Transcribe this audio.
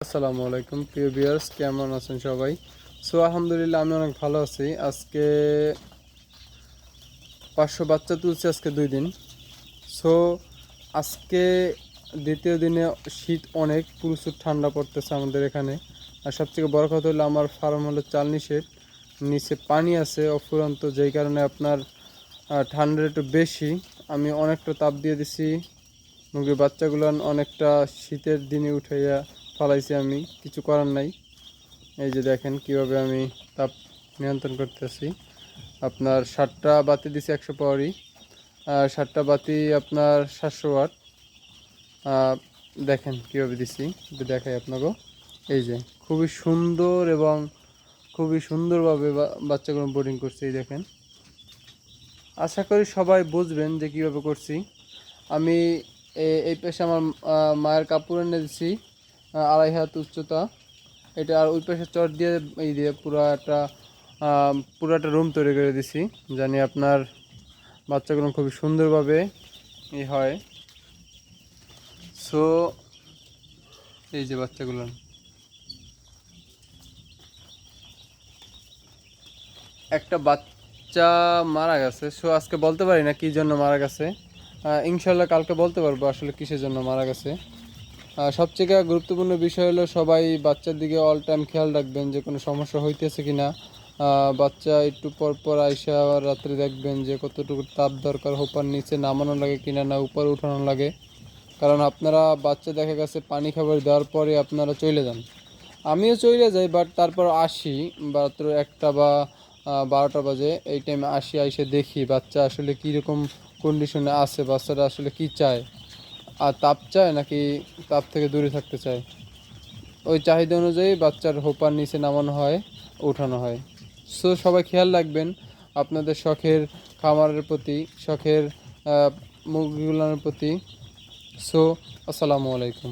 আসসালামু আলাইকুম প্রিয় ভিউয়ার্স, কেমন আছেন সবাই? আলহামদুলিল্লাহ আমি অনেক ভালো আছি। আজকে 500 বাচ্চা তুলছি আজকে 2 দিন। সো আজকে দ্বিতীয় দিনে শীত অনেক, প্রচুর ঠান্ডা পড়তেছে আমাদের এখানে। আর সবথেকে বড় কথা হলো আমার ফার্ম হলো চালনি শেড, নিচে পানি আছে অফুরন্ত, যেই কারণে আপনার ঠান্ডার একটু বেশি। আমি অনেকটা তাপ দিয়ে দিছি, মুরগির বাচ্চাগুলো অনেকটা শীতের দিনে উঠাইয়া ফালাইছি, আমি কিছু করার নাই। এই যে দেখেন কিভাবে আমি তাপ নিয়ন্ত্রণ করতেছি। আপনার 7টা বাতি দিছি 100 পাওয়ারই, আর 7টা বাতি আপনার 700 ওয়াট। দেখেন কীভাবে দিছি, একটু দেখাই আপনাকেও। এই যে খুবই সুন্দর এবং খুবই সুন্দরভাবে বাচ্চাগুলো বোর্ডিং করছে। এই দেখেন, আশা করি সবাই বুঝবেন যে কীভাবে করছি আমি। এই পাশে আমার মায়ের কাপড় এনে দিছি 2.5 হাত উচ্চতা, এটা। আর ওই পাশে চট দিয়ে এই দিয়ে পুরো একটা রুম তৈরি করে দিছি, জানি আপনার বাচ্চাগুলো খুবই সুন্দরভাবে হয়। সো এই যে বাচ্চাগুলো, একটা বাচ্চা মারা গেছে। সো আজকে বলতে পারি না কী জন্য মারা গেছে, ইনশাল্লাহ কালকে বলতে পারবো আসলে কিসের জন্য মারা গেছে। সবথেকে গুরুত্বপূর্ণ বিষয় হলো সবাই বাচ্চার দিকে অল টাইম খেয়াল রাখবেন যে কোনো সমস্যা হইতেছে কি না। বাচ্চা একটু পর পর আইসা রাত্রে দেখবেন যে কতটুকু তাপ দরকার, হোপার নিচে নামানো লাগে কিনা, না উপরে উঠানো লাগে। কারণ আপনারা বাচ্চা দেখা গেছে পানি খাবার দেওয়ার পরে আপনারা চলে যান, আমিও চলে যাই, বাট তারপর আসি রাত্র 1টা বা 12টা বাজে, এই টাইমে আসি, আইসে দেখি বাচ্চা আসলে কীরকম কন্ডিশনে আছে, বাচ্চাটা আসলে কি চায়, আর তাপ চায় নাকি তাপ থেকে দূরে থাকতে চায়। ওই চাহিদা অনুযায়ী বাচ্চার হোপার নিচে নামানো হয়, উঠানো হয়। সো সবাই খেয়াল রাখবেন আপনাদের শখের খামারের প্রতি, শখের মুরগিগুলোর প্রতি। সো আসসালামু আলাইকুম।